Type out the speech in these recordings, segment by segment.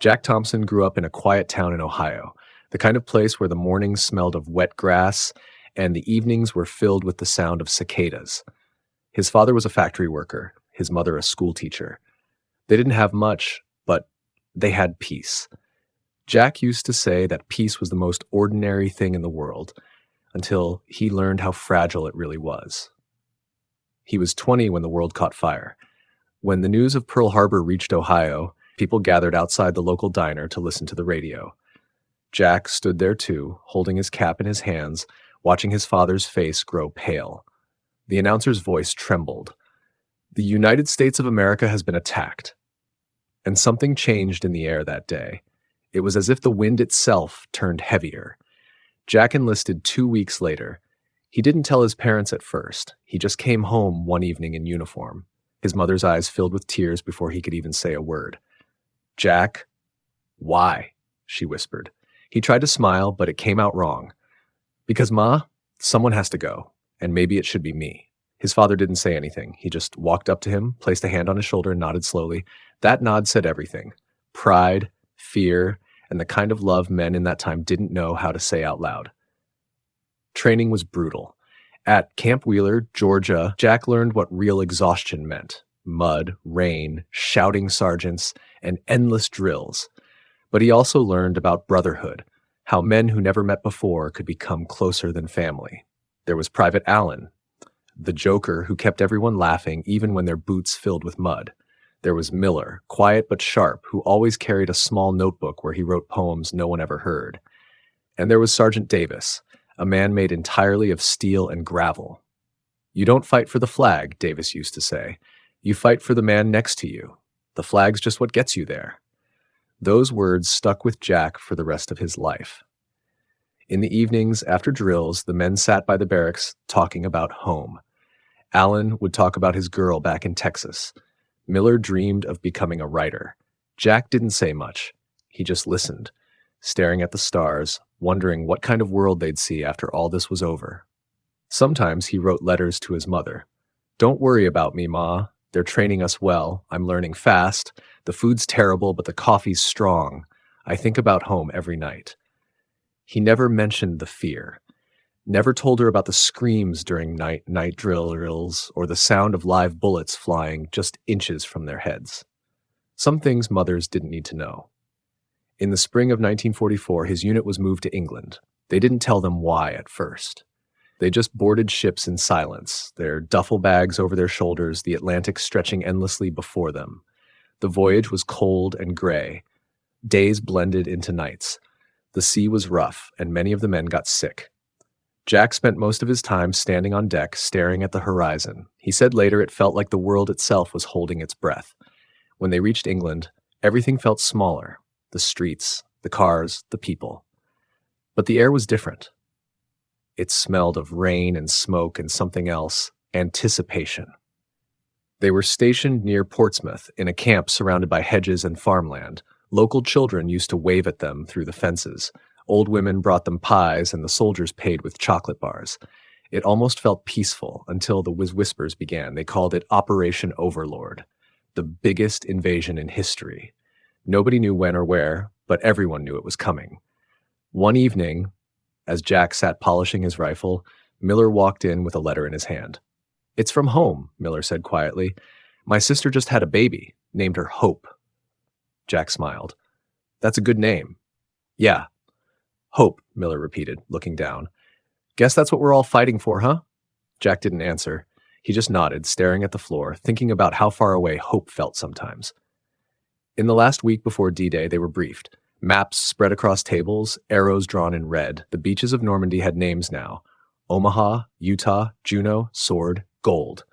Jack Thompson grew up in a quiet town in Ohio, the kind of place where the mornings smelled of wet grass and the evenings were filled with the sound of cicadas. His father was a factory worker, his mother a school teacher. They didn't have much, but they had peace. Jack used to say that peace was the most ordinary thing in the world, until he learned how fragile it really was. He was 20 when the world caught fire. When the news of Pearl Harbor reached Ohio, people gathered outside the local diner to listen to the radio. Jack stood there too, holding his cap in his hands, watching his father's face grow pale. The announcer's voice trembled. "The United States of America has been attacked." And something changed in the air that day. It was as if the wind itself turned heavier. Jack enlisted 2 weeks later. He didn't tell his parents at first. He just came home one evening in uniform. His mother's eyes filled with tears before he could even say a word. "Jack." "Why?" she whispered. He tried to smile, but it came out wrong. "Because, Ma, someone has to go, and maybe it should be me." His father didn't say anything. He just walked up to him, placed a hand on his shoulder, and nodded slowly. That nod said everything. Pride, fear, and the kind of love men in that time didn't know how to say out loud. Training was brutal. At Camp Wheeler, Georgia, Jack learned what real exhaustion meant. Mud, rain, shouting sergeants, and endless drills. But he also learned about brotherhood, how men who never met before could become closer than family. There was Private Allen, the joker who kept everyone laughing even when their boots filled with mud. There was Miller, quiet but sharp, who always carried a small notebook where he wrote poems no one ever heard. And there was Sergeant Davis, a man made entirely of steel and gravel. "You don't fight for the flag," Davis used to say. "You fight for the man next to you. The flag's just what gets you there." Those words stuck with Jack for the rest of his life. In the evenings, after drills, the men sat by the barracks talking about home. Allen would talk about his girl back in Texas. Miller dreamed of becoming a writer. Jack didn't say much. He just listened, staring at the stars, wondering what kind of world they'd see after all this was over. Sometimes he wrote letters to his mother. "Don't worry about me, Ma. They're training us well. I'm learning fast. The food's terrible, but the coffee's strong. I think about home every night." He never mentioned the fear. Never told her about the screams during night drills or the sound of live bullets flying just inches from their heads. Some things mothers didn't need to know. In the spring of 1944, his unit was moved to England. They didn't tell them why at first. They just boarded ships in silence, their duffel bags over their shoulders, the Atlantic stretching endlessly before them. The voyage was cold and gray. Days blended into nights. The sea was rough, and many of the men got sick. Jack spent most of his time standing on deck, staring at the horizon. He said later it felt like the world itself was holding its breath. When they reached England, everything felt smaller. The streets, the cars, the people. But the air was different. It smelled of rain and smoke and something else, anticipation. They were stationed near Portsmouth in a camp surrounded by hedges and farmland. Local children used to wave at them through the fences. Old women brought them pies, and the soldiers paid with chocolate bars. It almost felt peaceful until the whispers began. They called it Operation Overlord, the biggest invasion in history. Nobody knew when or where, but everyone knew it was coming. One evening, as Jack sat polishing his rifle, Miller walked in with a letter in his hand. "It's from home," Miller said quietly. "My sister just had a baby, named her Hope." Jack smiled. "That's a good name." "Yeah." "Hope," Miller repeated, looking down. "Guess that's what we're all fighting for, huh?" Jack didn't answer. He just nodded, staring at the floor, thinking about how far away hope felt sometimes. In the last week before D-Day, they were briefed. Maps spread across tables, arrows drawn in red. The beaches of Normandy had names now. Omaha, Utah, Juneau, Sword, Gold.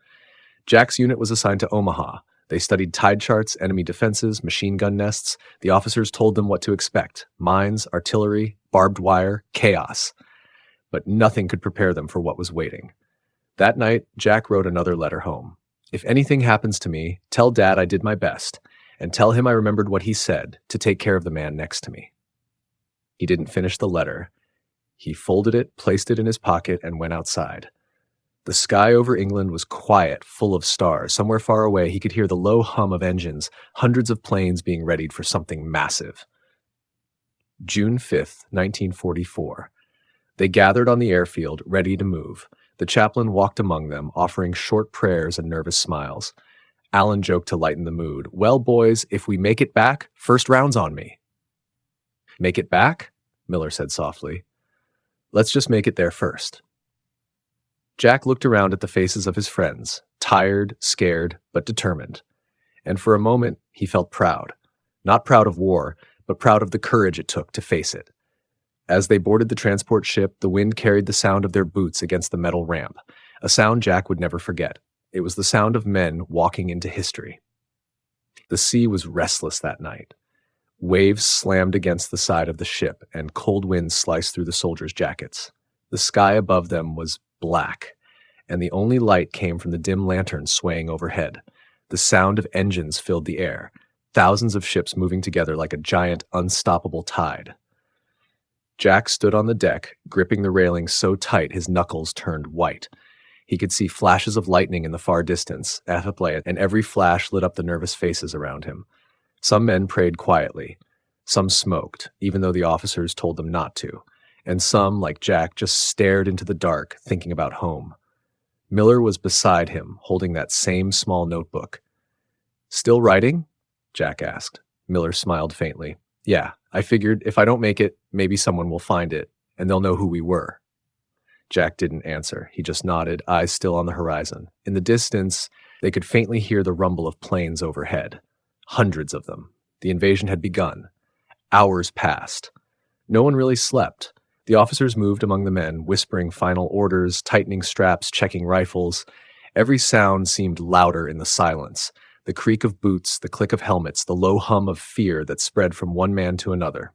Jack's unit was assigned to Omaha. They studied tide charts, enemy defenses, machine gun nests. The officers told them what to expect: mines, artillery, barbed wire, chaos. But nothing could prepare them for what was waiting. That night, Jack wrote another letter home. "If anything happens to me, tell Dad I did my best, and tell him I remembered what he said, to take care of the man next to me." He didn't finish the letter. He folded it, placed it in his pocket, and went outside. The sky over England was quiet, full of stars. Somewhere far away, he could hear the low hum of engines, hundreds of planes being readied for something massive. June 5th, 1944. They gathered on the airfield, ready to move. The chaplain walked among them, offering short prayers and nervous smiles. Alan joked to lighten the mood. "Well, boys, if we make it back, first round's on me." "Make it back?" Miller said softly. "Let's just make it there first." Jack looked around at the faces of his friends, tired, scared, but determined. And for a moment, he felt proud. Not proud of war, but proud of the courage it took to face it. As they boarded the transport ship, the wind carried the sound of their boots against the metal ramp, a sound Jack would never forget. It was the sound of men walking into history. The sea was restless that night. Waves slammed against the side of the ship, and cold winds sliced through the soldiers' jackets. The sky above them was black, and the only light came from the dim lanterns swaying overhead. The sound of engines filled the air, thousands of ships moving together like a giant, unstoppable tide. Jack stood on the deck, gripping the railing so tight his knuckles turned white. He could see flashes of lightning in the far distance, and every flash lit up the nervous faces around him. Some men prayed quietly. Some smoked, even though the officers told them not to. And some, like Jack, just stared into the dark, thinking about home. Miller was beside him, holding that same small notebook. "Still writing?" Jack asked. Miller smiled faintly. "Yeah, I figured if I don't make it, maybe someone will find it, and they'll know who we were." Jack didn't answer. He just nodded, eyes still on the horizon. In the distance, they could faintly hear the rumble of planes overhead. Hundreds of them. The invasion had begun. Hours passed. No one really slept. The officers moved among the men, whispering final orders, tightening straps, checking rifles. Every sound seemed louder in the silence. The creak of boots, the click of helmets, the low hum of fear that spread from one man to another.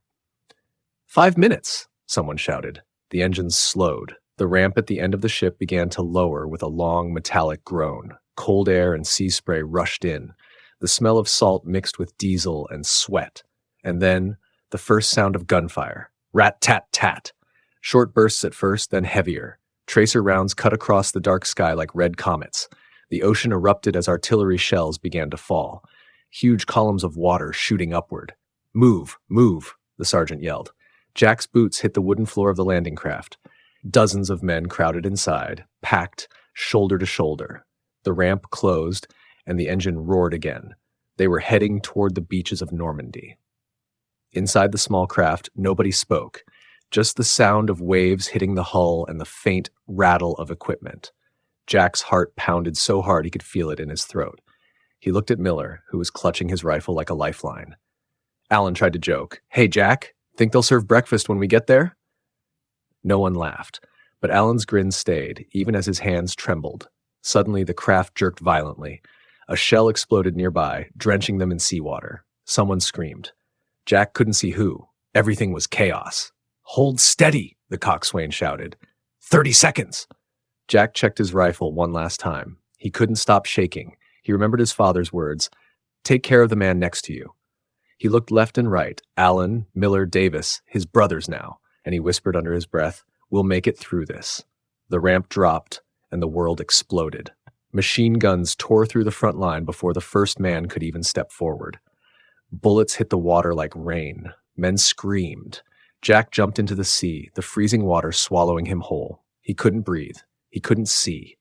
5 minutes, someone shouted. The engines slowed. The ramp at the end of the ship began to lower with a long, metallic groan. Cold air and sea spray rushed in. The smell of salt mixed with diesel and sweat. And then, the first sound of gunfire. Rat-tat-tat. Short bursts at first, then heavier. Tracer rounds cut across the dark sky like red comets. The ocean erupted as artillery shells began to fall. Huge columns of water shooting upward. "Move, move," the sergeant yelled. Jack's boots hit the wooden floor of the landing craft. Dozens of men crowded inside, packed, shoulder to shoulder. The ramp closed, and the engine roared again. They were heading toward the beaches of Normandy. Inside the small craft, nobody spoke, just the sound of waves hitting the hull and the faint rattle of equipment. Jack's heart pounded so hard he could feel it in his throat. He looked at Miller, who was clutching his rifle like a lifeline. Alan tried to joke. "Hey, Jack, think they'll serve breakfast when we get there?" No one laughed, but Alan's grin stayed, even as his hands trembled. Suddenly, the craft jerked violently. A shell exploded nearby, drenching them in seawater. Someone screamed. Jack couldn't see who. Everything was chaos. "Hold steady," the coxswain shouted. 30 seconds. Jack checked his rifle one last time. He couldn't stop shaking. He remembered his father's words, "Take care of the man next to you." He looked left and right. Alan, Miller, Davis, his brothers now. And he whispered under his breath, "We'll make it through this." The ramp dropped, and the world exploded. Machine guns tore through the front line before the first man could even step forward. Bullets hit the water like rain. Men screamed. Jack jumped into the sea, the freezing water swallowing him whole. He couldn't breathe. He couldn't see.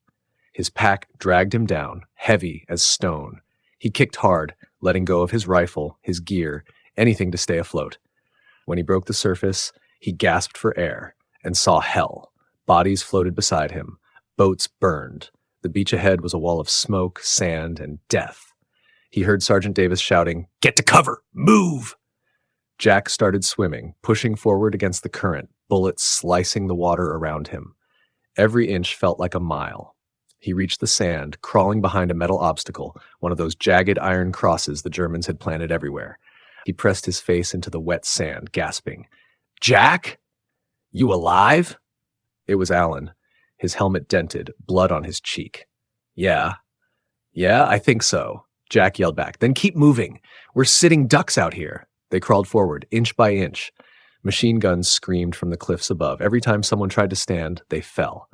His pack dragged him down, heavy as stone. He kicked hard, letting go of his rifle, his gear, anything to stay afloat. When he broke the surface, he gasped for air and saw hell. Bodies floated beside him. Boats burned. The beach ahead was a wall of smoke, sand, and death. He heard Sergeant Davis shouting, "Get to cover! Move!" Jack started swimming, pushing forward against the current, bullets slicing the water around him. Every inch felt like a mile. He reached the sand, crawling behind a metal obstacle, one of those jagged iron crosses the Germans had planted everywhere. He pressed his face into the wet sand, gasping, "Jack? You alive?" It was Alan, his helmet dented, blood on his cheek. Yeah, I think so," Jack yelled back. "Then keep moving. We're sitting ducks out here." They crawled forward, inch by inch. Machine guns screamed from the cliffs above. Every time someone tried to stand, they fell.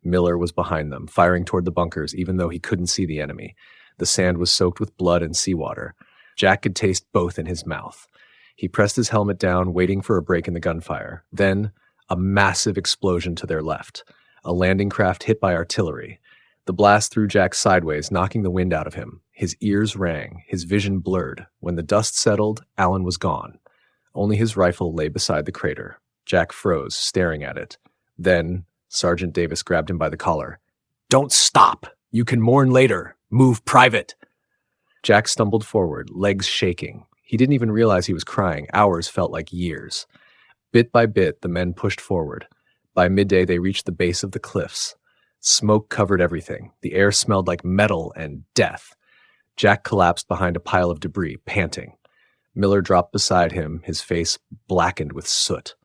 Miller was behind them, firing toward the bunkers even though he couldn't see the enemy. The sand was soaked with blood and seawater. Jack could taste both in his mouth. He pressed his helmet down, waiting for a break in the gunfire. Then, a massive explosion to their left. A landing craft hit by artillery. The blast threw Jack sideways, knocking the wind out of him. His ears rang, his vision blurred. When the dust settled, Allen was gone. Only his rifle lay beside the crater. Jack froze, staring at it. Then, Sergeant Davis grabbed him by the collar. "Don't stop! You can mourn later. Move private!" Jack stumbled forward, legs shaking. He didn't even realize he was crying. Hours felt like years. Bit by bit, the men pushed forward. By midday, they reached the base of the cliffs. Smoke covered everything. The air smelled like metal and death. Jack collapsed behind a pile of debris, panting. Miller dropped beside him, his face blackened with soot.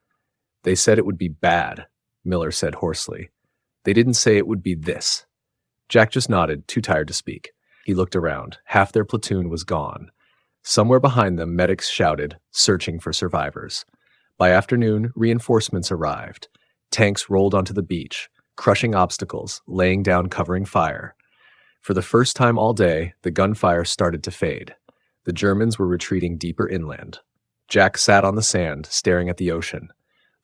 "They said it would be bad," Miller said hoarsely. "They didn't say it would be this." Jack just nodded, too tired to speak. He looked around. Half their platoon was gone. Somewhere behind them, medics shouted, searching for survivors. By afternoon, reinforcements arrived. Tanks rolled onto the beach, crushing obstacles, laying down covering fire. For the first time all day, the gunfire started to fade. The Germans were retreating deeper inland. Jack sat on the sand, staring at the ocean.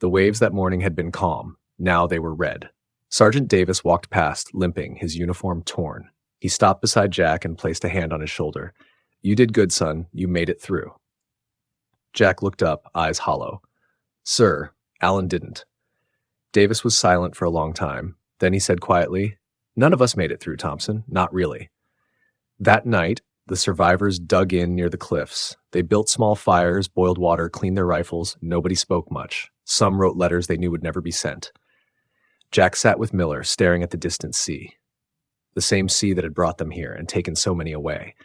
The waves that morning had been calm. Now they were red. Sergeant Davis walked past, limping, his uniform torn. He stopped beside Jack and placed a hand on his shoulder. "You did good, son. You made it through." Jack looked up, eyes hollow. "Sir, Allen didn't." Davis was silent for a long time. Then he said quietly, "None of us made it through, Thompson. Not really." That night, the survivors dug in near the cliffs. They built small fires, boiled water, cleaned their rifles. Nobody spoke much. Some wrote letters they knew would never be sent. Jack sat with Miller, staring at the distant sea. The same sea that had brought them here and taken so many away.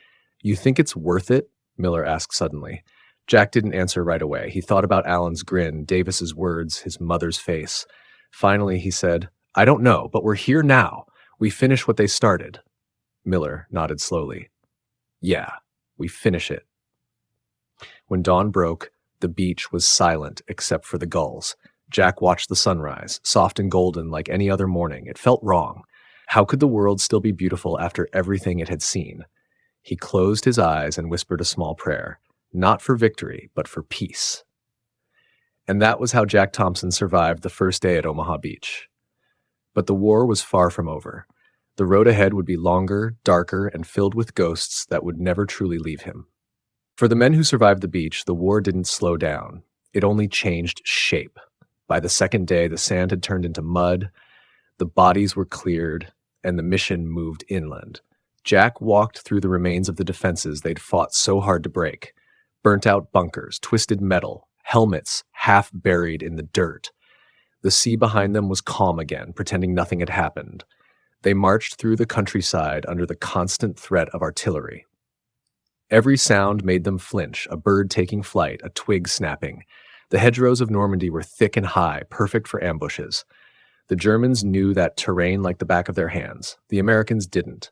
"You think it's worth it?" Miller asked suddenly. Jack didn't answer right away. He thought about Allen's grin, Davis's words, his mother's face. Finally, he said, "I don't know, but we're here now. We finish what they started." Miller nodded slowly. "Yeah, we finish it." When dawn broke, the beach was silent except for the gulls. Jack watched the sunrise, soft and golden like any other morning. It felt wrong. How could the world still be beautiful after everything it had seen? He closed his eyes and whispered a small prayer, not for victory, but for peace. And that was how Jack Thompson survived the first day at Omaha Beach. But the war was far from over. The road ahead would be longer, darker, and filled with ghosts that would never truly leave him. For the men who survived the beach, the war didn't slow down. It only changed shape. By the second day, the sand had turned into mud, the bodies were cleared, and the mission moved inland. Jack walked through the remains of the defenses they'd fought so hard to break. Burnt-out bunkers, twisted metal, helmets half buried in the dirt. The sea behind them was calm again, pretending nothing had happened. They marched through the countryside under the constant threat of artillery. Every sound made them flinch, a bird taking flight, a twig snapping. The hedgerows of Normandy were thick and high, perfect for ambushes. The Germans knew that terrain like the back of their hands. The Americans didn't.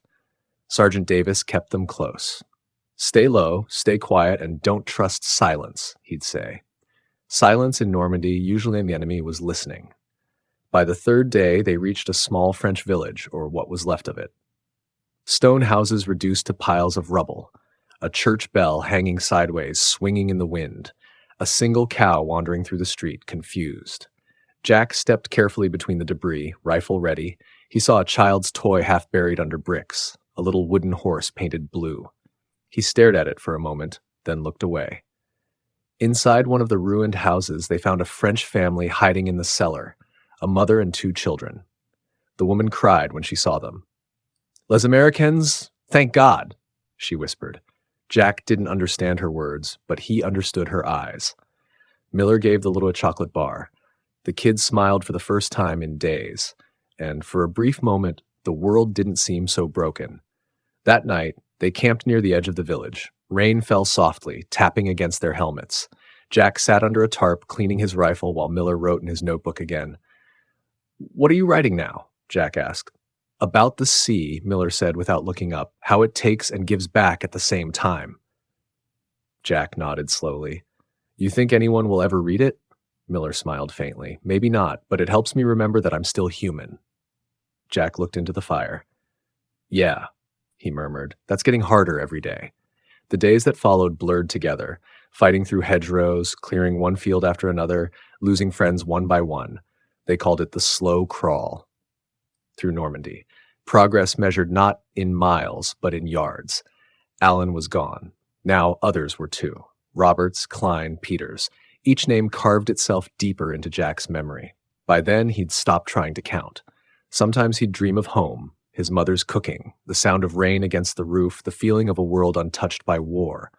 Sergeant Davis kept them close. "Stay low, stay quiet, and don't trust silence," he'd say. Silence in Normandy usually meant the enemy was listening. By the third day, they reached a small French village, or what was left of it. Stone houses reduced to piles of rubble. A church bell hanging sideways, swinging in the wind. A single cow wandering through the street, confused. Jack stepped carefully between the debris, rifle ready. He saw a child's toy half buried under bricks, a little wooden horse painted blue. He stared at it for a moment, then looked away. Inside one of the ruined houses, they found a French family hiding in the cellar, a mother and 2 children. The woman cried when she saw them. "Les Americans, thank God," she whispered. Jack didn't understand her words, but he understood her eyes. Miller gave the little a chocolate bar. The kids smiled for the first time in days, and for a brief moment, the world didn't seem so broken. That night, they camped near the edge of the village. Rain fell softly, tapping against their helmets. Jack sat under a tarp, cleaning his rifle while Miller wrote in his notebook again. "What are you writing now?" Jack asked. "About the sea," Miller said without looking up, "how it takes and gives back at the same time." Jack nodded slowly. "You think anyone will ever read it?" Miller smiled faintly. "Maybe not, but it helps me remember that I'm still human." Jack looked into the fire. Yeah, he murmured. That's getting harder every day. The days that followed blurred together, fighting through hedgerows, clearing one field after another, losing friends one by one. They called it the slow crawl through Normandy. Progress measured not in miles, but in yards. Allen was gone. Now others were too. Roberts, Klein, Peters. Each name carved itself deeper into Jack's memory. By then, he'd stopped trying to count. Sometimes he'd dream of home, his mother's cooking, the sound of rain against the roof, the feeling of a world untouched by war.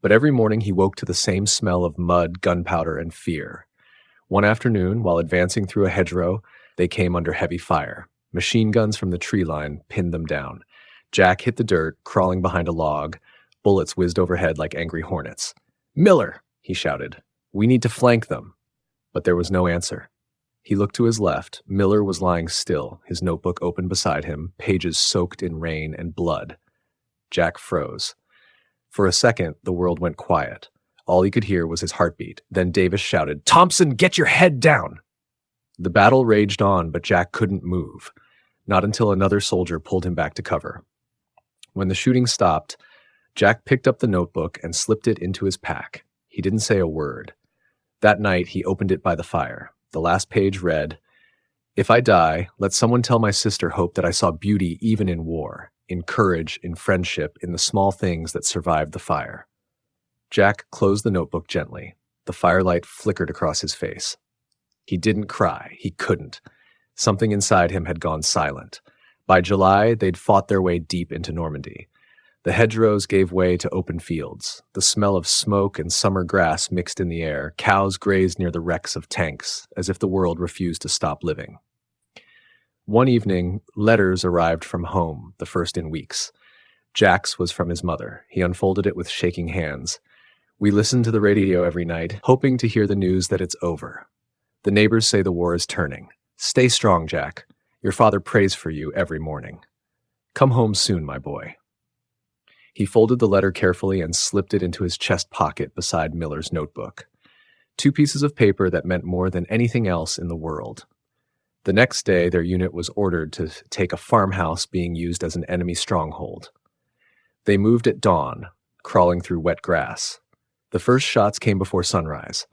But every morning he woke to the same smell of mud, gunpowder, and fear. One afternoon, while advancing through a hedgerow, they came under heavy fire. Machine guns from the tree line pinned them down. Jack hit the dirt, crawling behind a log. Bullets whizzed overhead like angry hornets. "Miller!" he shouted. "We need to flank them." But there was no answer. He looked to his left. Miller was lying still, his notebook open beside him, pages soaked in rain and blood. Jack froze. For a second, the world went quiet. All he could hear was his heartbeat. Then Davis shouted, "Thompson, get your head down!" The battle raged on, but Jack couldn't move. Not until another soldier pulled him back to cover. When the shooting stopped, Jack picked up the notebook and slipped it into his pack. He didn't say a word. That night, he opened it by the fire. The last page read, "If I die, let someone tell my sister Hope that I saw beauty even in war, in courage, in friendship, in the small things that survived the fire." Jack closed the notebook gently. The firelight flickered across his face. He didn't cry. He couldn't. Something inside him had gone silent. By July, they'd fought their way deep into Normandy. The hedgerows gave way to open fields. The smell of smoke and summer grass mixed in the air. Cows grazed near the wrecks of tanks, as if the world refused to stop living. One evening, letters arrived from home, the first in weeks. Jack's was from his mother. He unfolded it with shaking hands. "We listen to the radio every night, hoping to hear the news that it's over. The neighbors say the war is turning. Stay strong, Jack. Your father prays for you every morning. Come home soon, my boy." He folded the letter carefully and slipped it into his chest pocket beside Miller's notebook. 2 pieces of paper that meant more than anything else in the world. The next day, their unit was ordered to take a farmhouse being used as an enemy stronghold. They moved at dawn, crawling through wet grass. The first shots came before sunrise.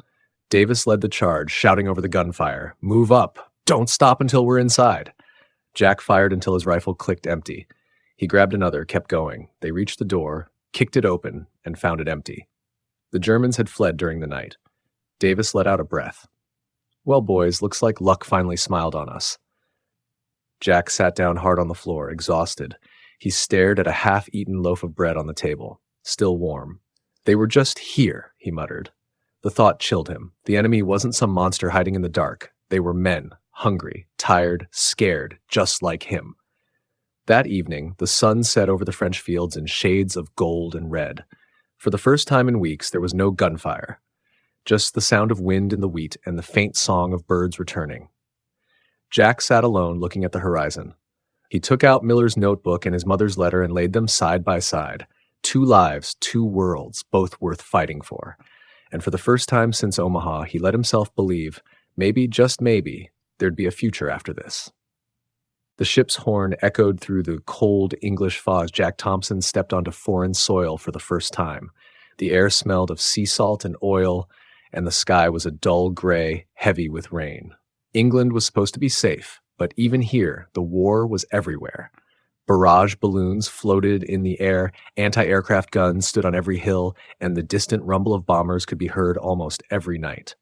Davis led the charge, shouting over the gunfire, "Move up! Don't stop until we're inside!" Jack fired until his rifle clicked empty. He grabbed another, kept going. They reached the door, kicked it open, and found it empty. The Germans had fled during the night. Davis let out a breath. "Well, boys, looks like luck finally smiled on us." Jack sat down hard on the floor, exhausted. He stared at a half-eaten loaf of bread on the table, still warm. "They were just here," he muttered. The thought chilled him. The enemy wasn't some monster hiding in the dark. They were men, hungry, tired, scared, just like him. That evening, the sun set over the French fields in shades of gold and red. For the first time in weeks, there was no gunfire. Just the sound of wind in the wheat and the faint song of birds returning. Jack sat alone, looking at the horizon. He took out Miller's notebook and his mother's letter and laid them side by side. 2 lives, 2 worlds, both worth fighting for. And for the first time since Omaha, he let himself believe, maybe, just maybe, there'd be a future after this. The ship's horn echoed through the cold English fog as Jack Thompson stepped onto foreign soil for the first time. The air smelled of sea salt and oil, and the sky was a dull gray, heavy with rain. England was supposed to be safe, but even here, the war was everywhere. Barrage balloons floated in the air, anti-aircraft guns stood on every hill, and the distant rumble of bombers could be heard almost every night.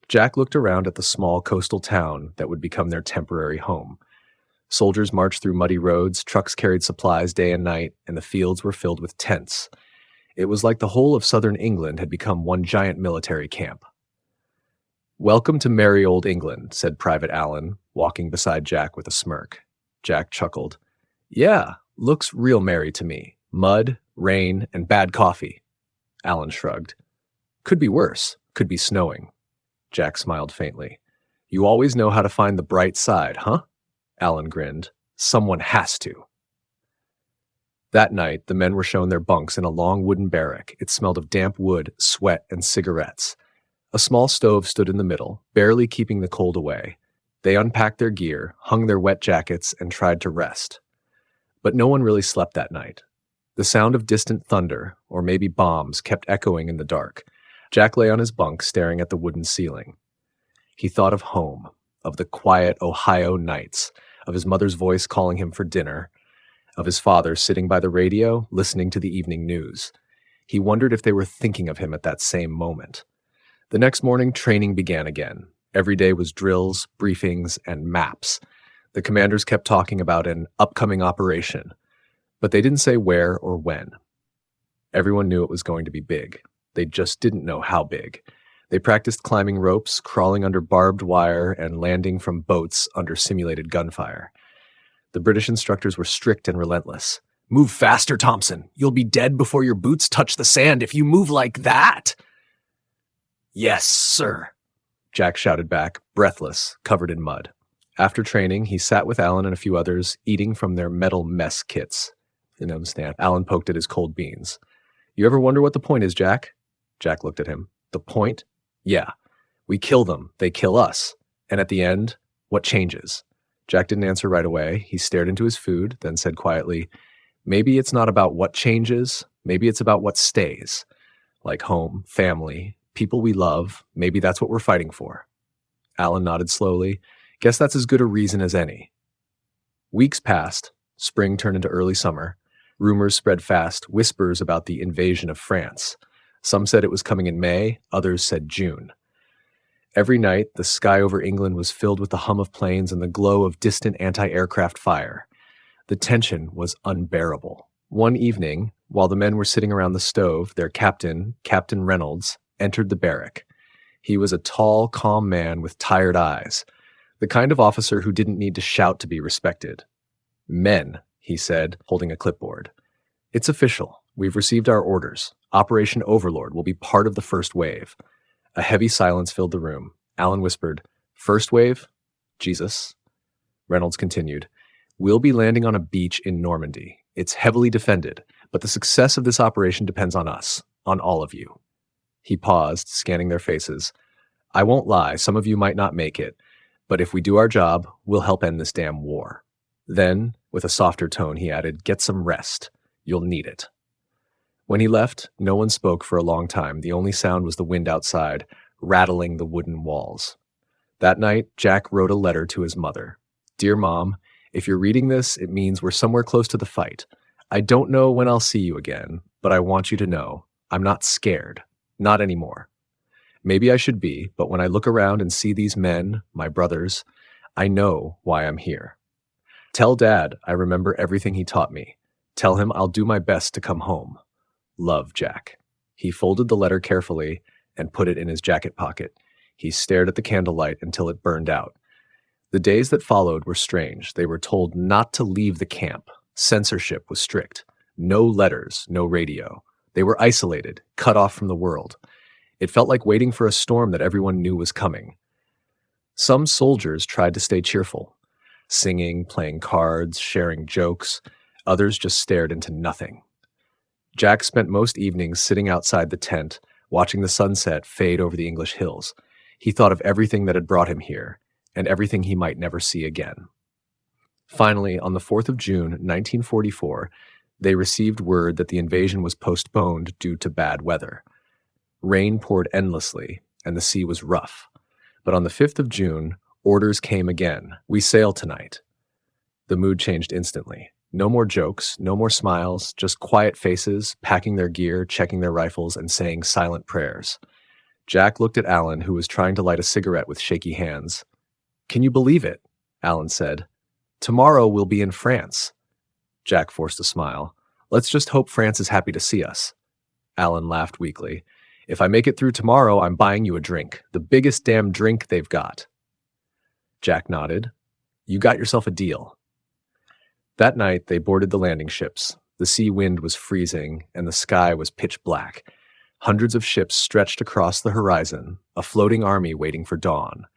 Jack looked around at the small coastal town that would become their temporary home. Soldiers marched through muddy roads, trucks carried supplies day and night, and the fields were filled with tents. It was like the whole of southern England had become one giant military camp. "Welcome to merry old England," said Private Allen, walking beside Jack with a smirk. Jack chuckled. "Yeah, looks real merry to me. Mud, rain, and bad coffee." Allen shrugged. "Could be worse. Could be snowing." Jack smiled faintly. "You always know how to find the bright side, huh?" Allen grinned. "Someone has to." That night, the men were shown their bunks in a long wooden barrack. It smelled of damp wood, sweat, and cigarettes. A small stove stood in the middle, barely keeping the cold away. They unpacked their gear, hung their wet jackets, and tried to rest. But no one really slept that night. The sound of distant thunder, or maybe bombs, kept echoing in the dark. Jack lay on his bunk, staring at the wooden ceiling. He thought of home, of the quiet Ohio nights, of his mother's voice calling him for dinner, of his father sitting by the radio, listening to the evening news. He wondered if they were thinking of him at that same moment. The next morning, training began again. Every day was drills, briefings, and maps. The commanders kept talking about an upcoming operation, but they didn't say where or when. Everyone knew it was going to be big. They just didn't know how big. They practiced climbing ropes, crawling under barbed wire, and landing from boats under simulated gunfire. The British instructors were strict and relentless. "Move faster, Thompson. You'll be dead before your boots touch the sand if you move like that." "Yes, sir," Jack shouted back, breathless, covered in mud. After training, he sat with Alan and a few others, eating from their metal mess kits. You understand? Alan poked at his cold beans. "You ever wonder what the point is, Jack?" Jack looked at him. "The point? Yeah. We kill them, they kill us. And at the end, what changes?" Jack didn't answer right away. He stared into his food, then said quietly, "Maybe it's not about what changes. Maybe it's about what stays. Like home, family, people we love. Maybe that's what we're fighting for." Alan nodded slowly. "Guess that's as good a reason as any." Weeks passed. Spring turned into early summer. Rumors spread fast, whispers about the invasion of France. Some said it was coming in May, others said June. Every night, the sky over England was filled with the hum of planes and the glow of distant anti-aircraft fire. The tension was unbearable. One evening, while the men were sitting around the stove, their captain, Captain Reynolds, entered the barrack. He was a tall, calm man with tired eyes, the kind of officer who didn't need to shout to be respected. "Men," he said, holding a clipboard. "It's official. We've received our orders. Operation Overlord will be part of the first wave." A heavy silence filled the room. Alan whispered, "First wave? Jesus." Reynolds continued, "We'll be landing on a beach in Normandy. It's heavily defended, but the success of this operation depends on us, on all of you." He paused, scanning their faces. "I won't lie, some of you might not make it, but if we do our job, we'll help end this damn war." Then, with a softer tone, he added, "Get some rest. You'll need it." When he left, no one spoke for a long time. The only sound was the wind outside, rattling the wooden walls. That night, Jack wrote a letter to his mother. "Dear Mom, if you're reading this, it means we're somewhere close to the fight. I don't know when I'll see you again, but I want you to know I'm not scared. Not anymore. Maybe I should be, but when I look around and see these men, my brothers, I know why I'm here. Tell Dad I remember everything he taught me. Tell him I'll do my best to come home. Love, Jack." He folded the letter carefully and put it in his jacket pocket. He stared at the candlelight until it burned out. The days that followed were strange. They were told not to leave the camp. Censorship was strict. No letters, no radio. They were isolated, cut off from the world. It felt like waiting for a storm that everyone knew was coming. Some soldiers tried to stay cheerful, singing, playing cards, sharing jokes. Others just stared into nothing. Jack spent most evenings sitting outside the tent, watching the sunset fade over the English hills. He thought of everything that had brought him here, and everything he might never see again. Finally, on the 4th of June, 1944, they received word that the invasion was postponed due to bad weather. Rain poured endlessly, and the sea was rough. But on the 5th of June, orders came again. "We sail tonight." The mood changed instantly. No more jokes, no more smiles, just quiet faces, packing their gear, checking their rifles, and saying silent prayers. Jack looked at Alan, who was trying to light a cigarette with shaky hands. "Can you believe it?" Alan said. "Tomorrow we'll be in France." Jack forced a smile. "Let's just hope France is happy to see us." Alan laughed weakly. "If I make it through tomorrow, I'm buying you a drink. The biggest damn drink they've got." Jack nodded. "You got yourself a deal." That night, they boarded the landing ships. The sea wind was freezing, and the sky was pitch black. Hundreds of ships stretched across the horizon, a floating army waiting for dawn.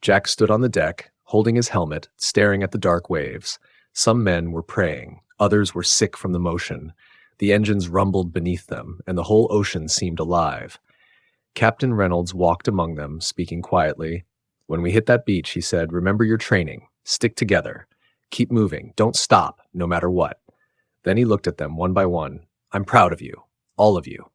Jack stood on the deck, holding his helmet, staring at the dark waves. Some men were praying, others were sick from the motion. The engines rumbled beneath them, and the whole ocean seemed alive. Captain Reynolds walked among them, speaking quietly. When we hit that beach, he said, remember your training. Stick together. Keep moving. Don't stop, no matter what. Then he looked at them one by one. I'm proud of you. All of you.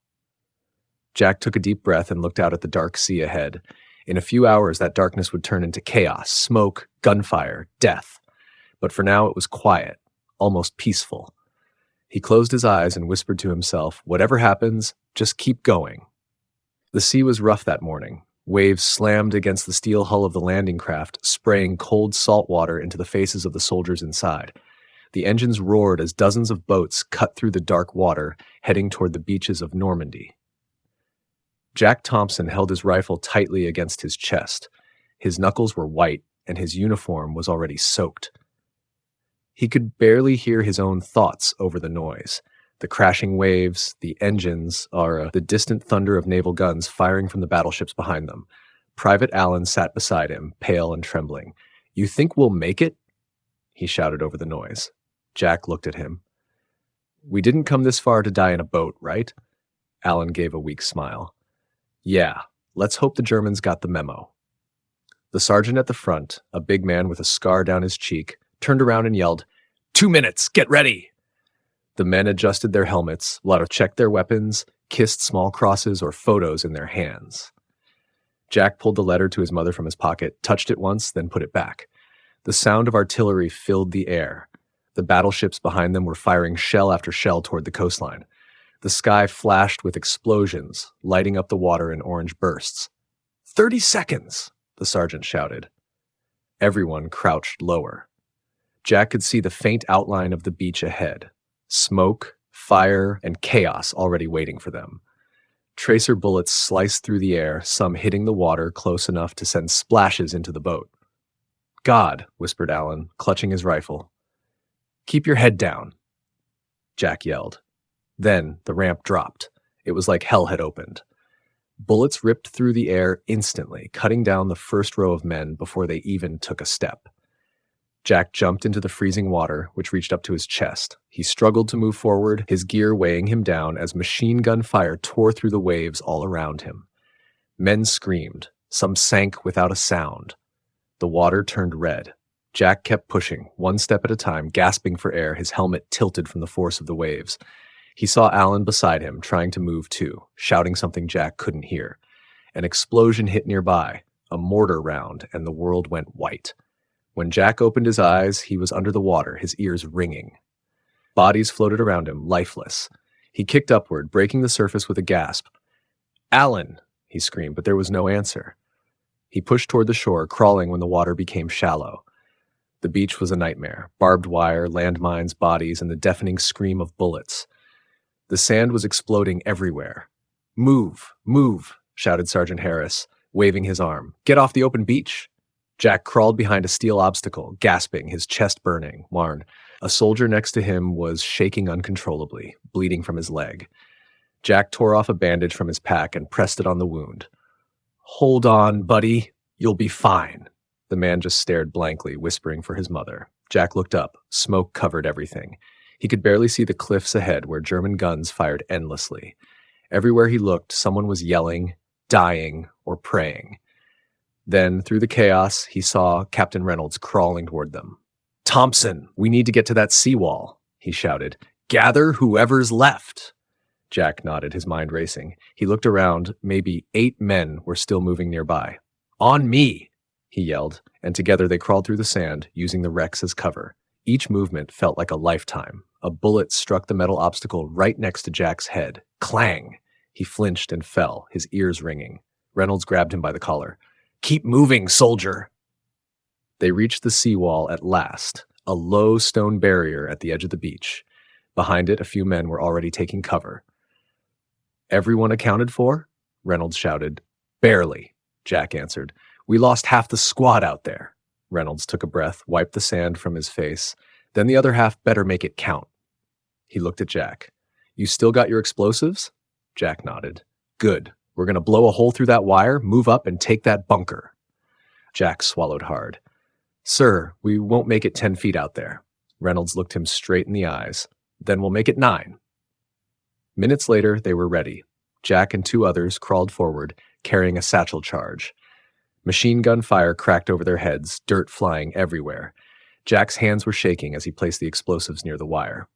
Jack took a deep breath and looked out at the dark sea ahead. In a few hours, that darkness would turn into chaos, smoke, gunfire, death. But for now, it was quiet, almost peaceful. He closed his eyes and whispered to himself, whatever happens, just keep going. The sea was rough that morning. Waves slammed against the steel hull of the landing craft, spraying cold salt water into the faces of the soldiers inside. The engines roared as dozens of boats cut through the dark water, heading toward the beaches of Normandy. Jack Thompson held his rifle tightly against his chest. His knuckles were white, and his uniform was already soaked. He could barely hear his own thoughts over the noise. The crashing waves, the engines, the distant thunder of naval guns firing from the battleships behind them. Private Allen sat beside him, pale and trembling. You think we'll make it? He shouted over the noise. Jack looked at him. We didn't come this far to die in a boat, right? Allen gave a weak smile. Yeah, let's hope the Germans got the memo. The sergeant at the front, a big man with a scar down his cheek, turned around and yelled, 2 minutes, get ready! The men adjusted their helmets, checked their weapons, kissed small crosses or photos in their hands. Jack pulled the letter to his mother from his pocket, touched it once, then put it back. The sound of artillery filled the air. The battleships behind them were firing shell after shell toward the coastline. The sky flashed with explosions, lighting up the water in orange bursts. 30 seconds, the sergeant shouted. Everyone crouched lower. Jack could see the faint outline of the beach ahead. Smoke, fire, and chaos already waiting for them. Tracer bullets sliced through the air, some hitting the water close enough to send splashes into the boat. God, whispered Allen, clutching his rifle. Keep your head down, Jack yelled. Then the ramp dropped. It was like hell had opened. Bullets ripped through the air instantly, cutting down the first row of men before they even took a step. Jack jumped into the freezing water, which reached up to his chest. He struggled to move forward, his gear weighing him down as machine gun fire tore through the waves all around him. Men screamed. Some sank without a sound. The water turned red. Jack kept pushing, one step at a time, gasping for air, his helmet tilted from the force of the waves. He saw Allen beside him, trying to move too, shouting something Jack couldn't hear. An explosion hit nearby, a mortar round, and the world went white. When Jack opened his eyes, he was under the water, his ears ringing. Bodies floated around him, lifeless. He kicked upward, breaking the surface with a gasp. Allen, he screamed, but there was no answer. He pushed toward the shore, crawling when the water became shallow. The beach was a nightmare, barbed wire, landmines, bodies, and the deafening scream of bullets. The sand was exploding everywhere. Move, move, shouted Sergeant Harris, waving his arm. Get off the open beach. Jack crawled behind a steel obstacle, gasping, his chest burning. A soldier next to him was shaking uncontrollably, bleeding from his leg. Jack tore off a bandage from his pack and pressed it on the wound. Hold on, buddy. You'll be fine. The man just stared blankly, whispering for his mother. Jack looked up. Smoke covered everything. He could barely see the cliffs ahead where German guns fired endlessly. Everywhere he looked, someone was yelling, dying, or praying. Then, through the chaos, he saw Captain Reynolds crawling toward them. Thompson, we need to get to that seawall, he shouted. Gather whoever's left. Jack nodded, his mind racing. He looked around. Maybe 8 men were still moving nearby. On me, he yelled, and together they crawled through the sand, using the wrecks as cover. Each movement felt like a lifetime. A bullet struck the metal obstacle right next to Jack's head. Clang! He flinched and fell, his ears ringing. Reynolds grabbed him by the collar. Keep moving, soldier! They reached the seawall at last, a low stone barrier at the edge of the beach. Behind it, a few men were already taking cover. Everyone accounted for? Reynolds shouted. Barely, Jack answered. We lost half the squad out there. Reynolds took a breath, wiped the sand from his face. Then the other half better make it count. He looked at Jack. You still got your explosives? Jack nodded. Good. We're going to blow a hole through that wire, move up, and take that bunker. Jack swallowed hard. Sir, we won't make it 10 feet out there. Reynolds looked him straight in the eyes. Then we'll make it 9. Minutes later, they were ready. Jack and 2 others crawled forward, carrying a satchel charge. Machine gun fire cracked over their heads, dirt flying everywhere. Jack's hands were shaking as he placed the explosives near the wire.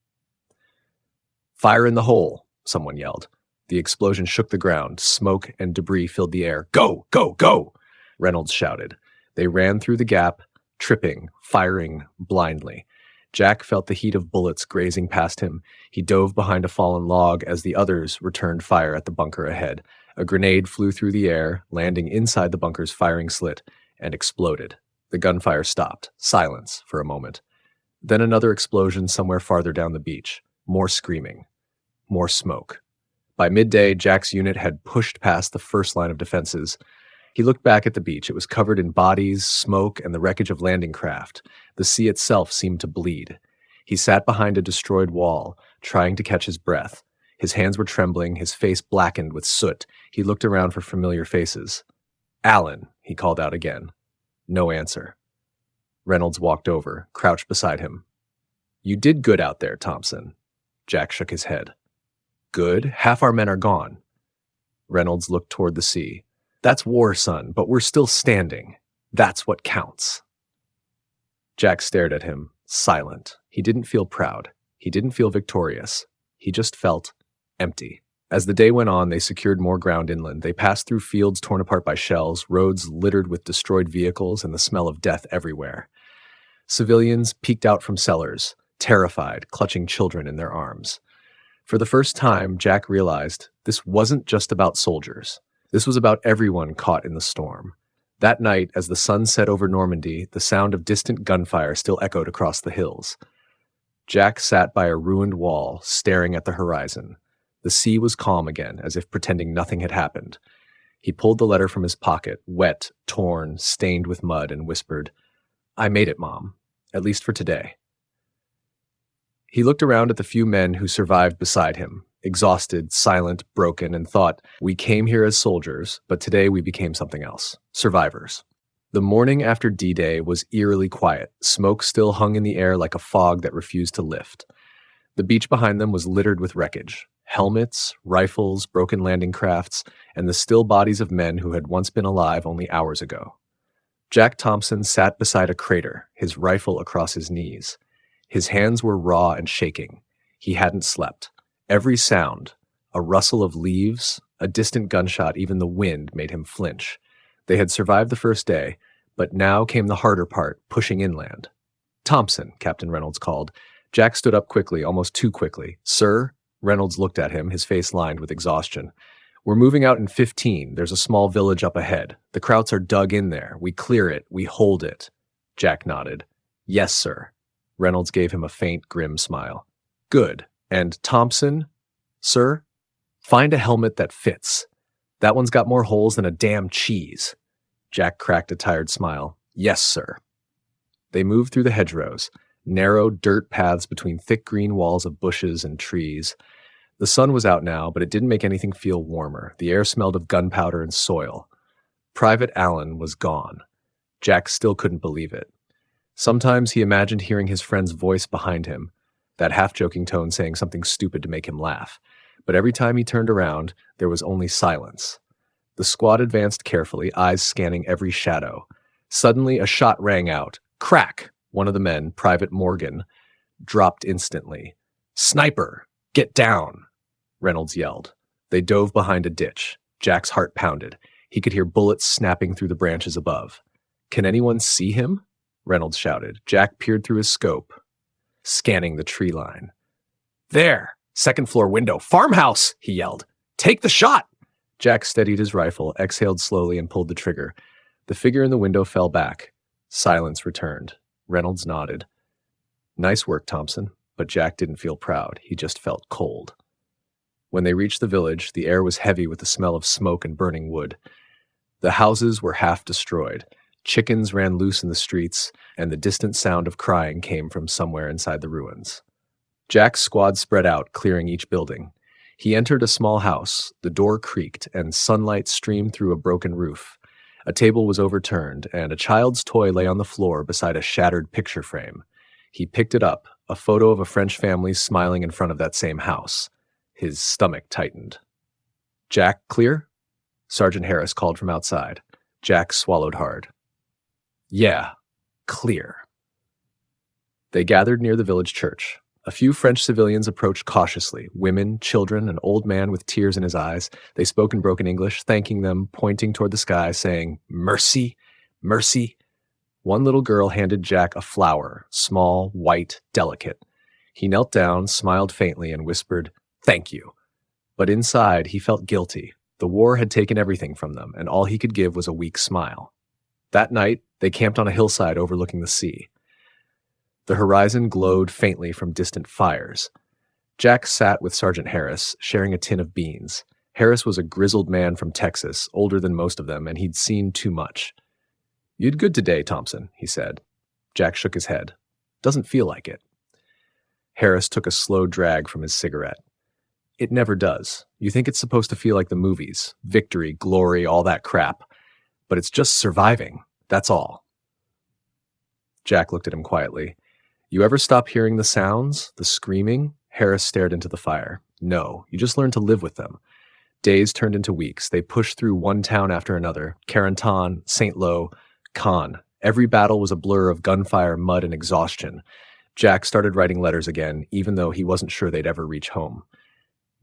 "Fire in the hole," someone yelled. The explosion shook the ground. Smoke and debris filled the air. "Go, go, go!" Reynolds shouted. They ran through the gap, tripping, firing blindly. Jack felt the heat of bullets grazing past him. He dove behind a fallen log as the others returned fire at the bunker ahead. A grenade flew through the air, landing inside the bunker's firing slit, and exploded. The gunfire stopped. Silence for a moment. Then another explosion somewhere farther down the beach. More screaming. More smoke. By midday, Jack's unit had pushed past the first line of defenses. He looked back at the beach. It was covered in bodies, smoke, and the wreckage of landing craft. The sea itself seemed to bleed. He sat behind a destroyed wall, trying to catch his breath. His hands were trembling, his face blackened with soot. He looked around for familiar faces. "Alan," he called out again. No answer. Reynolds walked over, crouched beside him. "You did good out there, Thompson." Jack shook his head. "Good? Half our men are gone." Reynolds looked toward the sea. "That's war, son, but we're still standing. That's what counts." Jack stared at him, silent. He didn't feel proud. He didn't feel victorious. He just felt empty. As the day went on, they secured more ground inland. They passed through fields torn apart by shells, roads littered with destroyed vehicles, and the smell of death everywhere. Civilians peeked out from cellars, terrified, clutching children in their arms. For the first time, Jack realized this wasn't just about soldiers. This was about everyone caught in the storm. That night, as the sun set over Normandy, the sound of distant gunfire still echoed across the hills. Jack sat by a ruined wall, staring at the horizon. The sea was calm again, as if pretending nothing had happened. He pulled the letter from his pocket, wet, torn, stained with mud, and whispered, "I made it, Mom, at least for today." He looked around at the few men who survived beside him, exhausted, silent, broken, and thought, "We came here as soldiers, but today we became something else. Survivors." The morning after D-Day was eerily quiet. Smoke still hung in the air like a fog that refused to lift. The beach behind them was littered with wreckage. Helmets, rifles, broken landing crafts, and the still bodies of men who had once been alive only hours ago. Jack Thompson sat beside a crater, his rifle across his knees. His hands were raw and shaking. He hadn't slept. Every sound, a rustle of leaves, a distant gunshot, even the wind made him flinch. They had survived the first day, but now came the harder part, pushing inland. "Thompson," Captain Reynolds called. Jack stood up quickly, almost too quickly. "Sir?" Reynolds looked at him, his face lined with exhaustion. "We're moving out in 15. There's a small village up ahead. The Krauts are dug in there. We clear it. We hold it." Jack nodded. "Yes, sir." Reynolds gave him a faint, grim smile. "Good. And Thompson, sir, find a helmet that fits. That one's got more holes than a damn cheese." Jack cracked a tired smile. "Yes, sir." They moved through the hedgerows, narrow dirt paths between thick green walls of bushes and trees. The sun was out now, but it didn't make anything feel warmer. The air smelled of gunpowder and soil. Private Allen was gone. Jack still couldn't believe it. Sometimes he imagined hearing his friend's voice behind him, that half-joking tone saying something stupid to make him laugh. But every time he turned around, there was only silence. The squad advanced carefully, eyes scanning every shadow. Suddenly, a shot rang out. Crack! One of the men, Private Morgan, dropped instantly. "Sniper! Get down!" Reynolds yelled. They dove behind a ditch. Jack's heart pounded. He could hear bullets snapping through the branches above. "Can anyone see him?" Reynolds shouted. Jack peered through his scope, scanning the tree line. "There! Second-floor window. Farmhouse!" he yelled. "Take the shot!" Jack steadied his rifle, exhaled slowly, and pulled the trigger. The figure in the window fell back. Silence returned. Reynolds nodded. "Nice work, Thompson." But Jack didn't feel proud. He just felt cold. When they reached the village, the air was heavy with the smell of smoke and burning wood. The houses were half destroyed. Chickens ran loose in the streets, and the distant sound of crying came from somewhere inside the ruins. Jack's squad spread out, clearing each building. He entered a small house. The door creaked, and sunlight streamed through a broken roof. A table was overturned, and a child's toy lay on the floor beside a shattered picture frame. He picked it up, a photo of a French family smiling in front of that same house. His stomach tightened. "Jack, clear?" Sergeant Harris called from outside. Jack swallowed hard. Yeah, clear. They gathered near the village church. A few French civilians approached cautiously, women, children, an old man with tears in his eyes. They spoke in broken English, thanking them, pointing toward the sky, saying, "Mercy, mercy." One little girl handed Jack a flower, small, white, delicate. He knelt down, smiled faintly, and whispered, "Thank you." But inside, he felt guilty. The war had taken everything from them, and all he could give was a weak smile. That night, they camped on a hillside overlooking the sea. The horizon glowed faintly from distant fires. Jack sat with Sergeant Harris, sharing a tin of beans. Harris was a grizzled man from Texas, older than most of them, and he'd seen too much. "You did good today, Thompson," he said. Jack shook his head. "Doesn't feel like it." Harris took a slow drag from his cigarette. "It never does. You think it's supposed to feel like the movies, victory, glory, all that crap. But it's just surviving, that's all." Jack looked at him quietly. "You ever stop hearing the sounds, the screaming?" Harris stared into the fire. "No, you just learn to live with them." Days turned into weeks. They pushed through one town after another, Carentan, St. Lo, Caen. Every battle was a blur of gunfire, mud, and exhaustion. Jack started writing letters again, even though he wasn't sure they'd ever reach home.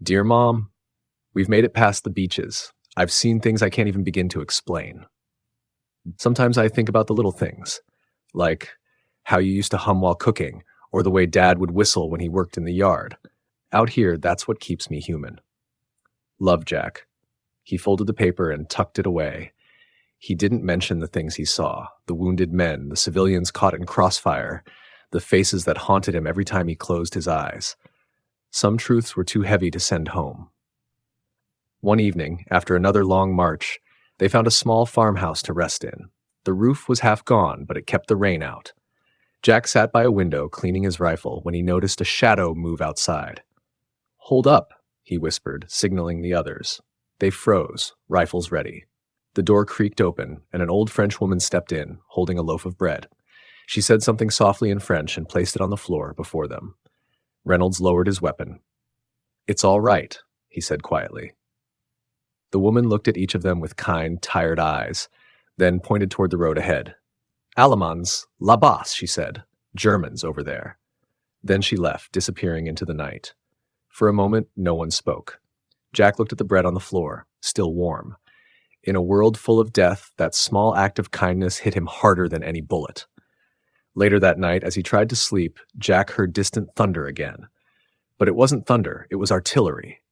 "Dear Mom, we've made it past the beaches. I've seen things I can't even begin to explain. Sometimes I think about the little things, like how you used to hum while cooking, or the way Dad would whistle when he worked in the yard. Out here, that's what keeps me human. Love, Jack." He folded the paper and tucked it away. He didn't mention the things he saw, the wounded men, the civilians caught in crossfire, the faces that haunted him every time he closed his eyes. Some truths were too heavy to send home. One evening, after another long march, they found a small farmhouse to rest in. The roof was half gone, but it kept the rain out. Jack sat by a window cleaning his rifle when he noticed a shadow move outside. "Hold up," he whispered, signaling the others. They froze, rifles ready. The door creaked open, and an old French woman stepped in, holding a loaf of bread. She said something softly in French and placed it on the floor before them. Reynolds lowered his weapon. "It's all right," he said quietly. The woman looked at each of them with kind, tired eyes, then pointed toward the road ahead. "Allemands, là-bas," she said. "Germans over there." Then she left, disappearing into the night. For a moment, no one spoke. Jack looked at the bread on the floor, still warm. In a world full of death, that small act of kindness hit him harder than any bullet. Later that night, as he tried to sleep, Jack heard distant thunder again. But it wasn't thunder, it was artillery.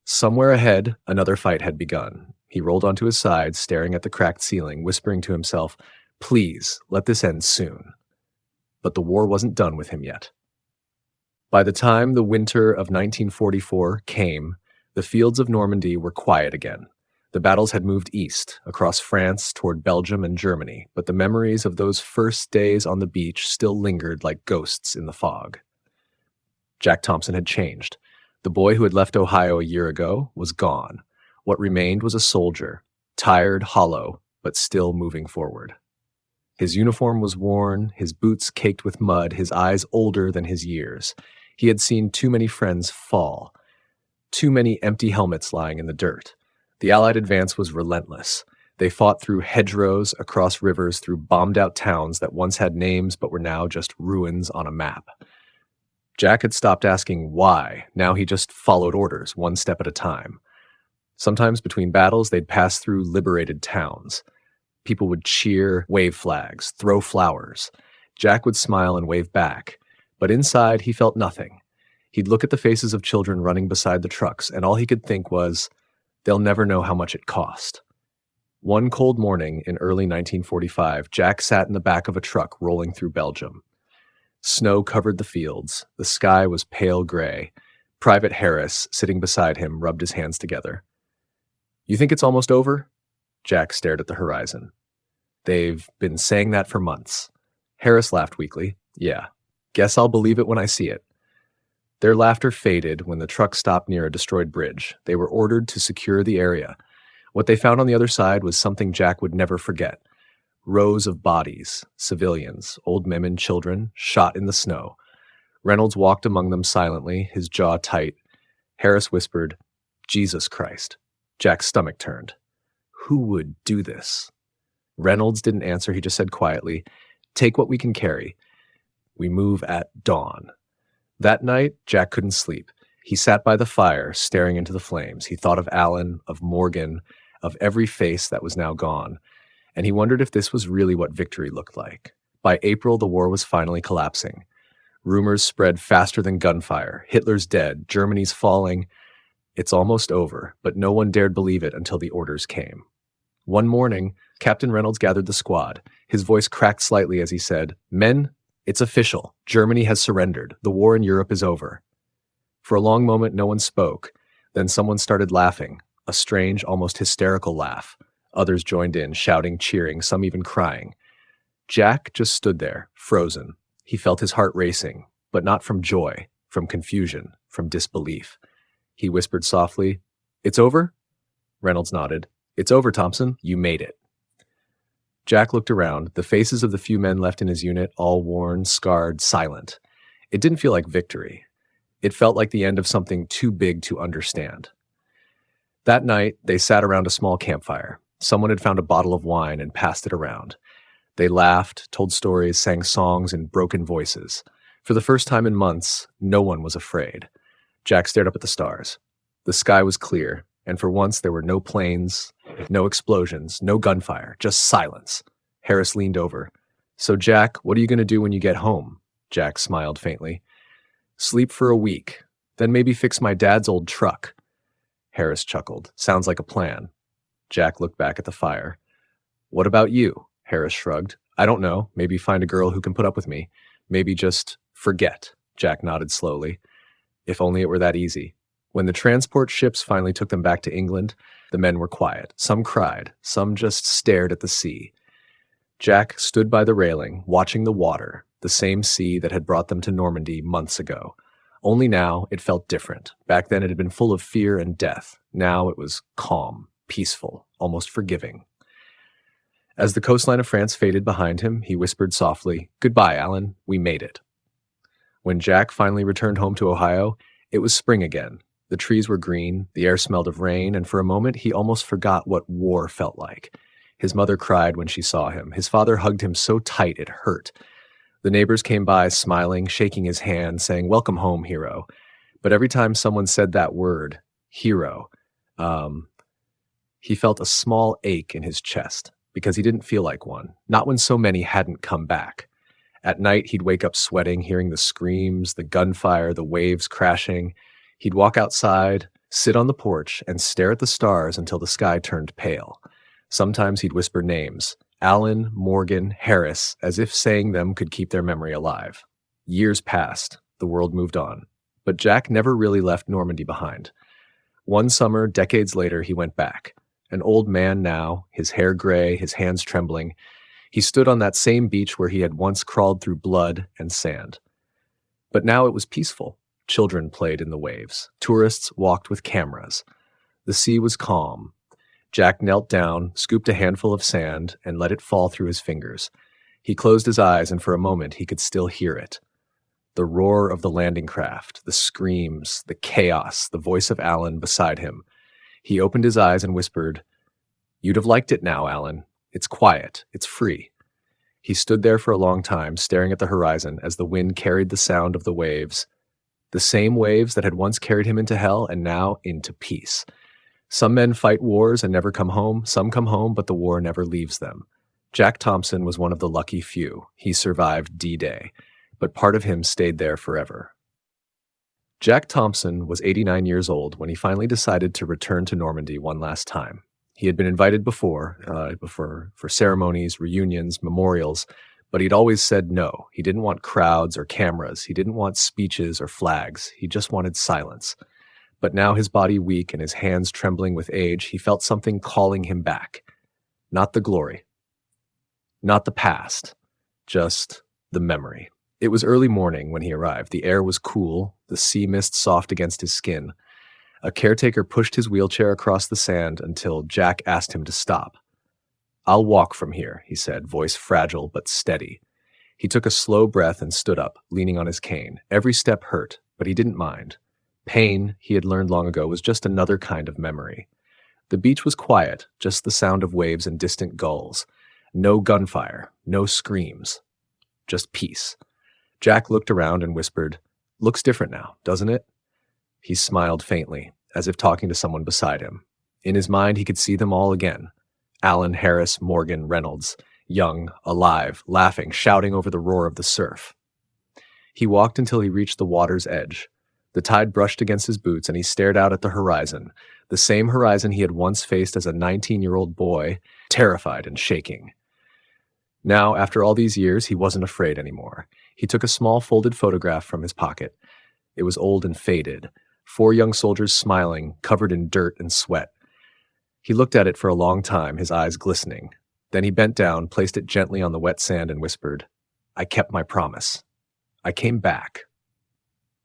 Somewhere ahead, another fight had begun. He rolled onto his side, staring at the cracked ceiling, whispering to himself, "Please, let this end soon." But the war wasn't done with him yet. By the time the winter of 1944 came, the fields of Normandy were quiet again. The battles had moved east, across France, toward Belgium and Germany, but the memories of those first days on the beach still lingered like ghosts in the fog. Jack Thompson had changed. The boy who had left Ohio a year ago was gone. What remained was a soldier, tired, hollow, but still moving forward. His uniform was worn, his boots caked with mud, his eyes older than his years. He had seen too many friends fall, too many empty helmets lying in the dirt. The Allied advance was relentless. They fought through hedgerows, across rivers, through bombed-out towns that once had names but were now just ruins on a map. Jack had stopped asking why. Now he just followed orders, one step at a time. Sometimes between battles, they'd pass through liberated towns. People would cheer, wave flags, throw flowers. Jack would smile and wave back. But inside, he felt nothing. He'd look at the faces of children running beside the trucks, and all he could think was, they'll never know how much it cost. One cold morning in early 1945, Jack sat in the back of a truck rolling through Belgium. Snow covered the fields. The sky was pale gray. Private Harris, sitting beside him, rubbed his hands together. "You think it's almost over?" Jack stared at the horizon. "They've been saying that for months." Harris laughed weakly. "Yeah, guess I'll believe it when I see it." Their laughter faded when the truck stopped near a destroyed bridge. They were ordered to secure the area. What they found on the other side was something Jack would never forget. Rows of bodies, civilians, old men and children, shot in the snow. Reynolds walked among them silently, his jaw tight. Harris whispered, "Jesus Christ." Jack's stomach turned. Who would do this? Reynolds didn't answer. He just said quietly, "Take what we can carry. We move at dawn." That night, Jack couldn't sleep. He sat by the fire, staring into the flames. He thought of Alan, of Morgan, of every face that was now gone, and he wondered if this was really what victory looked like. By April, the war was finally collapsing. Rumors spread faster than gunfire. Hitler's dead, Germany's falling. It's almost over, but no one dared believe it until the orders came. One morning, Captain Reynolds gathered the squad. His voice cracked slightly as he said, "Men, it's official. Germany has surrendered. The war in Europe is over." For a long moment, no one spoke. Then someone started laughing, a strange, almost hysterical laugh. Others joined in, shouting, cheering, some even crying. Jack just stood there, frozen. He felt his heart racing, but not from joy, from confusion, from disbelief. He whispered softly, "It's over?" Reynolds nodded. "It's over, Thompson. You made it." Jack looked around, the faces of the few men left in his unit, all worn, scarred, silent. It didn't feel like victory. It felt like the end of something too big to understand. That night, they sat around a small campfire. Someone had found a bottle of wine and passed it around. They laughed, told stories, sang songs in broken voices. For the first time in months, no one was afraid. Jack stared up at the stars. The sky was clear, and for once there were no planes, no explosions, no gunfire, just silence. Harris leaned over. "So, Jack, what are you going to do when you get home?" Jack smiled faintly. "Sleep for a week, then maybe fix my dad's old truck." Harris chuckled. "Sounds like a plan." Jack looked back at the fire. "What about you?" Harris shrugged. "I don't know. Maybe find a girl who can put up with me. Maybe just forget." Jack nodded slowly. If only it were that easy. When the transport ships finally took them back to England, the men were quiet. Some cried. Some just stared at the sea. Jack stood by the railing, watching the water, the same sea that had brought them to Normandy months ago. Only now it felt different. Back then it had been full of fear and death. Now it was calm, peaceful, almost forgiving. As the coastline of France faded behind him, he whispered softly, "Goodbye, Alan. We made it." When Jack finally returned home to Ohio, it was spring again. The trees were green, the air smelled of rain, and for a moment he almost forgot what war felt like. His mother cried when she saw him. His father hugged him so tight it hurt. The neighbors came by, smiling, shaking his hand, saying, "Welcome home, hero." But every time someone said that word, hero, he felt a small ache in his chest, because he didn't feel like one, not when so many hadn't come back. At night, he'd wake up sweating, hearing the screams, the gunfire, the waves crashing. He'd walk outside, sit on the porch, and stare at the stars until the sky turned pale. Sometimes he'd whisper names, Alan, Morgan, Harris, as if saying them could keep their memory alive. Years passed. The world moved on. But Jack never really left Normandy behind. One summer, decades later, he went back. An old man now, his hair gray, his hands trembling. He stood on that same beach where he had once crawled through blood and sand. But now it was peaceful. Children played in the waves. Tourists walked with cameras. The sea was calm. Jack knelt down, scooped a handful of sand, and let it fall through his fingers. He closed his eyes, and for a moment he could still hear it. The roar of the landing craft, the screams, the chaos, the voice of Alan beside him. He opened his eyes and whispered, "You'd have liked it now, Alan. It's quiet. It's free." He stood there for a long time, staring at the horizon as the wind carried the sound of the waves. The same waves that had once carried him into hell and now into peace. Some men fight wars and never come home. Some come home, but the war never leaves them. Jack Thompson was one of the lucky few. He survived D-Day, but part of him stayed there forever. Jack Thompson was 89 years old when he finally decided to return to Normandy one last time. He had been invited before for ceremonies, reunions, memorials, but he'd always said no. He didn't want crowds or cameras. He didn't want speeches or flags. He just wanted silence. But now, his body weak and his hands trembling with age, he felt something calling him back. Not the glory. Not the past. Just the memory. It was early morning when he arrived. The air was cool, the sea mist soft against his skin. A caretaker pushed his wheelchair across the sand until Jack asked him to stop. "I'll walk from here," he said, voice fragile but steady. He took a slow breath and stood up, leaning on his cane. Every step hurt, but he didn't mind. Pain, he had learned long ago, was just another kind of memory. The beach was quiet, just the sound of waves and distant gulls. No gunfire, no screams, just peace. Jack looked around and whispered, "Looks different now, doesn't it?" He smiled faintly, as if talking to someone beside him. In his mind, he could see them all again. Allen, Harris, Morgan, Reynolds, young, alive, laughing, shouting over the roar of the surf. He walked until he reached the water's edge. The tide brushed against his boots, and he stared out at the horizon, the same horizon he had once faced as a 19-year-old boy, terrified and shaking. Now, after all these years, he wasn't afraid anymore. He took a small folded photograph from his pocket. It was old and faded, 4 young soldiers smiling, covered in dirt and sweat. He looked at it for a long time, his eyes glistening. Then he bent down, placed it gently on the wet sand, and whispered, "I kept my promise. I came back."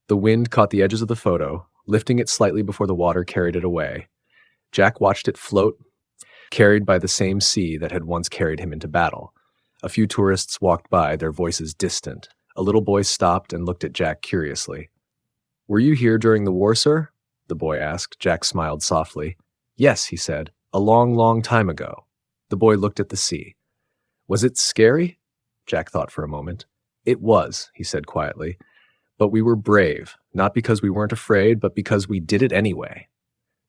The wind caught the edges of the photo, lifting it slightly before the water carried it away. Jack watched it float, carried by the same sea that had once carried him into battle. A few tourists walked by, their voices distant. A little boy stopped and looked at Jack curiously. "Were you here during the war, sir?" the boy asked. Jack smiled softly. "Yes," he said, "a long, long time ago." The boy looked at the sea. "Was it scary?" Jack thought for a moment. "It was," he said quietly. "But we were brave, not because we weren't afraid, but because we did it anyway."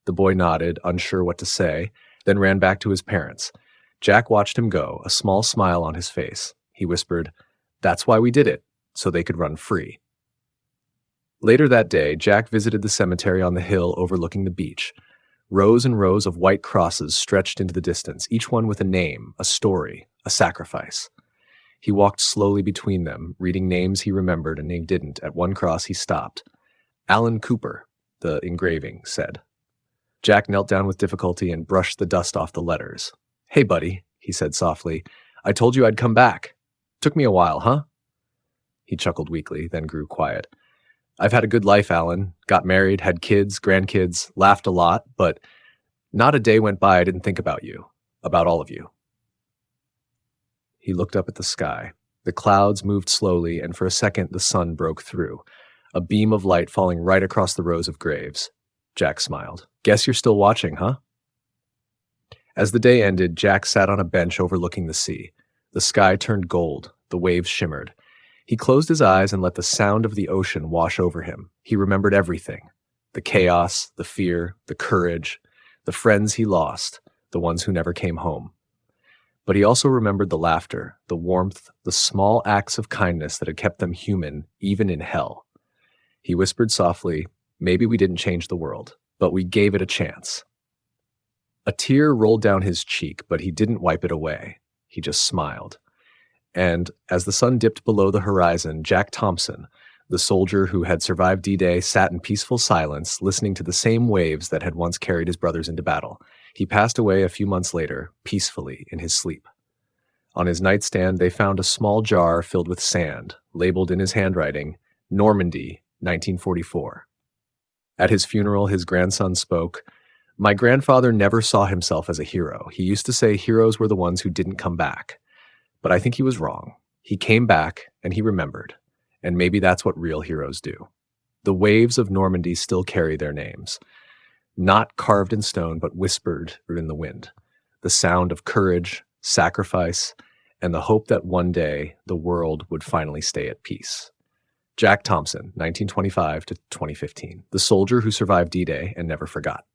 The boy nodded, unsure what to say, then ran back to his parents. Jack watched him go, a small smile on his face. He whispered, "That's why we did it, so they could run free." Later that day, Jack visited the cemetery on the hill overlooking the beach. Rows and rows of white crosses stretched into the distance, each one with a name, a story, a sacrifice. He walked slowly between them, reading names he remembered and names didn't. At one cross he stopped. "Alan Cooper," the engraving said. Jack knelt down with difficulty and brushed the dust off the letters. "Hey, buddy," he said softly. "I told you I'd come back. Took me a while, huh?" He chuckled weakly, then grew quiet. "I've had a good life, Alan. Got married, had kids, grandkids, laughed a lot, but not a day went by I didn't think about you, about all of you." He looked up at the sky. The clouds moved slowly, and for a second the sun broke through, a beam of light falling right across the rows of graves. Jack smiled. "Guess you're still watching, huh?" As the day ended, Jack sat on a bench overlooking the sea. The sky turned gold, the waves shimmered. He closed his eyes and let the sound of the ocean wash over him. He remembered everything. The chaos, the fear, the courage, the friends he lost, the ones who never came home. But he also remembered the laughter, the warmth, the small acts of kindness that had kept them human, even in hell. He whispered softly, "Maybe we didn't change the world, but we gave it a chance." A tear rolled down his cheek, but he didn't wipe it away. He just smiled. And as the sun dipped below the horizon, Jack Thompson, the soldier who had survived D-Day, sat in peaceful silence, listening to the same waves that had once carried his brothers into battle. He passed away a few months later, peacefully, in his sleep. On his nightstand, they found a small jar filled with sand, labeled in his handwriting, "Normandy, 1944. At his funeral, his grandson spoke, "My grandfather never saw himself as a hero. He used to say heroes were the ones who didn't come back. But I think he was wrong. He came back, and he remembered. And maybe that's what real heroes do." The waves of Normandy still carry their names. Not carved in stone, but whispered in the wind. The sound of courage, sacrifice, and the hope that one day the world would finally stay at peace. Jack Thompson, 1925 to 2015, the soldier who survived D-Day and never forgot.